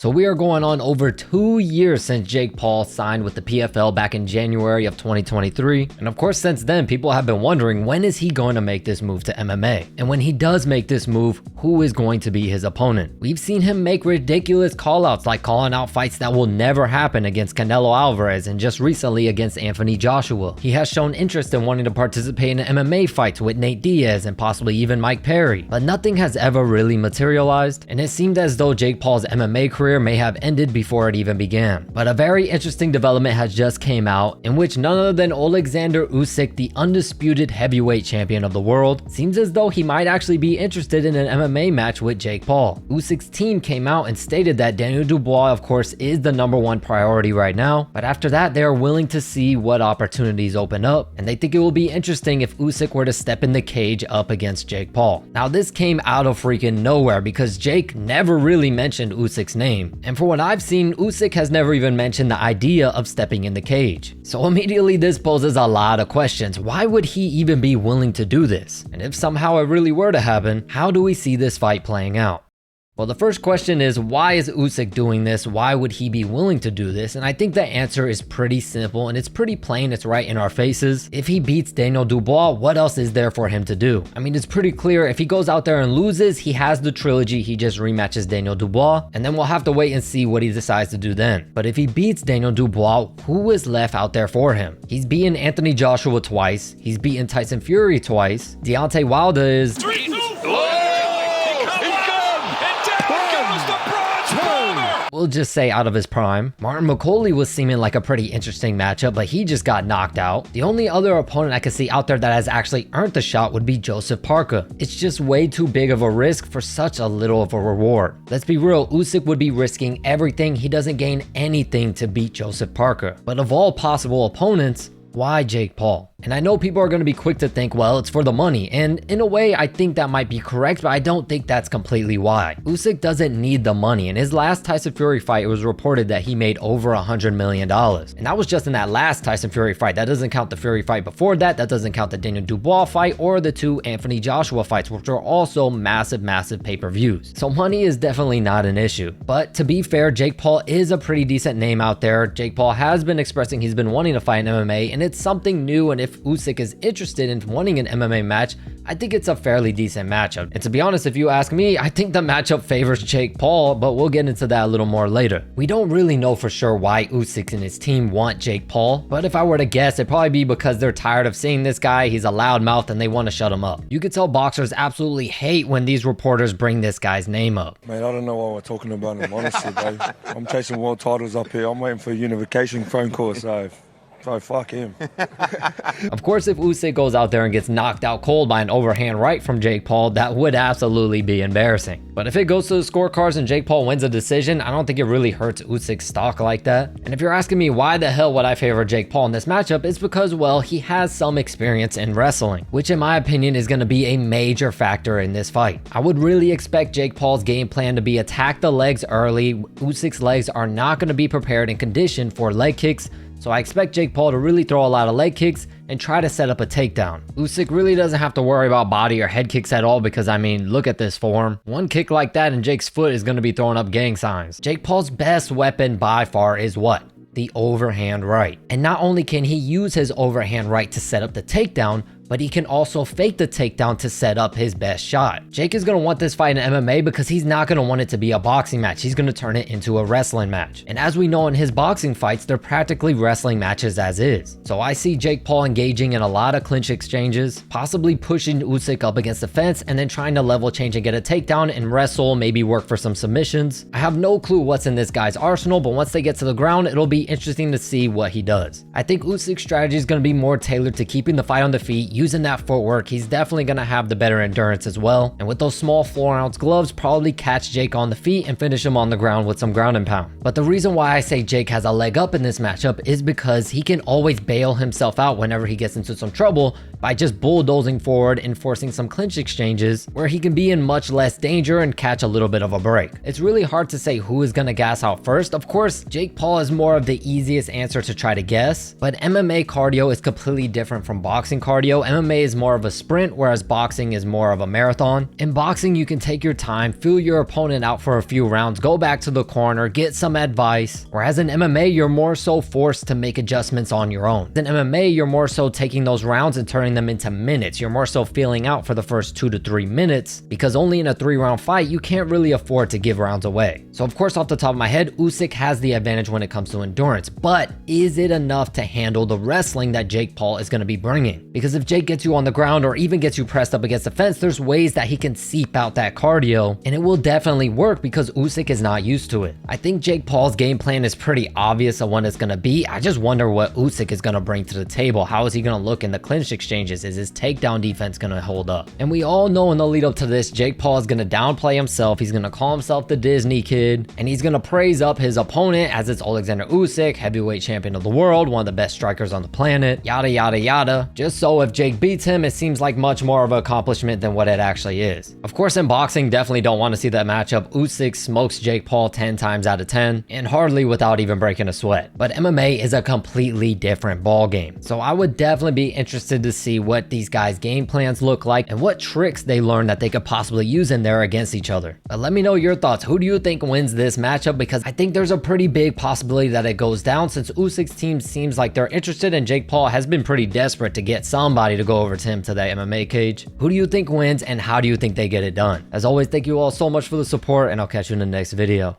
So we are going on over 2 years since Jake Paul signed with the PFL back in January of 2023. And of course, since then, people have been wondering, when is he going to make this move to MMA? And when he does make this move, who is going to be his opponent? We've seen him make ridiculous callouts, like calling out fights that will never happen against Canelo Alvarez and just recently against Anthony Joshua. He has shown interest in wanting to participate in MMA fights with Nate Diaz and possibly even Mike Perry, but nothing has ever really materialized, and it seemed as though Jake Paul's MMA career may have ended before it even began. But a very interesting development has just came out, in which none other than Alexander Usyk, the undisputed heavyweight champion of the world, seems as though he might actually be interested in an MMA match with Jake Paul. Usyk's team came out and stated that Daniel Dubois, of course, is the #1 priority right now, but after that they are willing to see what opportunities open up, and they think it will be interesting if Usyk were to step in the cage up against Jake Paul. Now this came out of freaking nowhere because Jake never really mentioned Usyk's name. And for what I've seen, Usyk has never even mentioned the idea of stepping in the cage. So immediately this poses a lot of questions. Why would he even be willing to do this? And if somehow it really were to happen, how do we see this fight playing out? Well, the first question is, why is Usyk doing this? Why would he be willing to do this? And I think the answer is pretty simple and it's pretty plain. It's right in our faces. If he beats Daniel Dubois, what else is there for him to do? I mean, it's pretty clear. If he goes out there and loses, he has the trilogy. He just rematches Daniel Dubois, and then we'll have to wait and see what he decides to do then. But if he beats Daniel Dubois, who is left out there for him? He's beaten Anthony Joshua twice. He's beaten Tyson Fury twice. Deontay Wilder is... we'll just say out of his prime. Martin McCauley was seeming like a pretty interesting matchup, but he just got knocked out. The only other opponent I could see out there that has actually earned the shot would be Joseph Parker. It's just way too big of a risk for such a little of a reward. Let's be real, Usyk would be risking everything. He doesn't gain anything to beat Joseph Parker. But of all possible opponents, why Jake Paul? And I know people are going to be quick to think, well, it's for the money. And in a way, I think that might be correct, but I don't think that's completely why. Usyk doesn't need the money. In his last Tyson Fury fight, it was reported that he made over $100 million. And that was just in that last Tyson Fury fight. That doesn't count the Fury fight before that. That doesn't count the Daniel Dubois fight or the 2 Anthony Joshua fights, which are also massive pay-per-views. So money is definitely not an issue. But to be fair, Jake Paul is a pretty decent name out there. Jake Paul has been expressing he's been wanting to fight in MMA, and it's something new. And if Usyk is interested in wanting an MMA match, I think it's a fairly decent matchup. And to be honest, if you ask me, I think the matchup favors Jake Paul, but we'll get into that a little more later. We don't really know for sure why Usyk and his team want Jake Paul, but if I were to guess, it'd probably be because they're tired of seeing this guy. He's a loudmouth and they want to shut him up. You could tell boxers absolutely hate when these reporters bring this guy's name up. Mate, I don't know what we're talking about him, honestly, bro. I'm chasing world titles up here. I'm waiting for a unification phone call, so fuck him. Of course, if Usyk goes out there and gets knocked out cold by an overhand right from Jake Paul, that would absolutely be embarrassing. But if it goes to the scorecards and Jake Paul wins a decision, I don't think it really hurts Usyk's stock like that. And if you're asking me why the hell would I favor Jake Paul in this matchup, it's because, well, he has some experience in wrestling, which in my opinion is going to be a major factor in this fight. I would really expect Jake Paul's game plan to be attack the legs early. Usyk's legs are not going to be prepared and conditioned for leg kicks, so I expect Jake Paul to really throw a lot of leg kicks and try to set up a takedown. Usyk really doesn't have to worry about body or head kicks at all because, I mean, look at this form. One kick like that and Jake's foot is going to be throwing up gang signs. Jake Paul's best weapon by far is what? The overhand right. And not only can he use his overhand right to set up the takedown, but he can also fake the takedown to set up his best shot. Jake is going to want this fight in MMA because he's not going to want it to be a boxing match. He's going to turn it into a wrestling match. And as we know in his boxing fights, they're practically wrestling matches as is. So I see Jake Paul engaging in a lot of clinch exchanges, possibly pushing Usyk up against the fence and then trying to level change and get a takedown and wrestle, maybe work for some submissions. I have no clue what's in this guy's arsenal, but once they get to the ground, it'll be interesting to see what he does. I think Usyk's strategy is going to be more tailored to keeping the fight on the feet, using that footwork. He's definitely going to have the better endurance as well. And with those small 4-ounce gloves, probably catch Jake on the feet and finish him on the ground with some ground and pound. But the reason why I say Jake has a leg up in this matchup is because he can always bail himself out whenever he gets into some trouble by just bulldozing forward and forcing some clinch exchanges where he can be in much less danger and catch a little bit of a break. It's really hard to say who is going to gas out first. Of course, Jake Paul is more of the easiest answer to try to guess, but MMA cardio is completely different from boxing cardio. MMA is more of a sprint, whereas boxing is more of a marathon. In boxing, you can take your time, feel your opponent out for a few rounds, go back to the corner, get some advice. Whereas in MMA, you're more so forced to make adjustments on your own. In MMA, you're more so taking those rounds and turning them into minutes. You're more so feeling out for the first 2 to 3 minutes, because only in a 3-round fight, you can't really afford to give rounds away. So of course, off the top of my head, Usyk has the advantage when it comes to endurance, but is it enough to handle the wrestling that Jake Paul is going to be bringing? Because if Jake gets you on the ground or even gets you pressed up against the fence, there's ways that he can seep out that cardio, and it will definitely work because Usyk is not used to it. I think Jake Paul's game plan is pretty obvious of what it's going to be. I just wonder what Usyk is going to bring to the table. How is he going to look in the clinch exchanges? Is his takedown defense going to hold up? And we all know in the lead up to this, Jake Paul is going to downplay himself. He's going to call himself the Disney kid, and he's going to praise up his opponent as it's Alexander Usyk, heavyweight champion of the world, one of the best strikers on the planet, yada yada yada. Just so if Jake beats him, it seems like much more of an accomplishment than what it actually is. Of course, in boxing, definitely don't want to see that matchup. Usyk smokes Jake Paul 10 times out of 10, and hardly without even breaking a sweat. But MMA is a completely different ball game. So I would definitely be interested to see what these guys' game plans look like and what tricks they learn that they could possibly use in there against each other. But let me know your thoughts. Who do you think wins this matchup? Because I think there's a pretty big possibility that it goes down, since Usyk's team seems like they're interested and Jake Paul has been pretty desperate to get somebody to go over to him to that MMA cage. Who do you think wins, and how do you think they get it done? As always, thank you all so much for the support, and I'll catch you in the next video.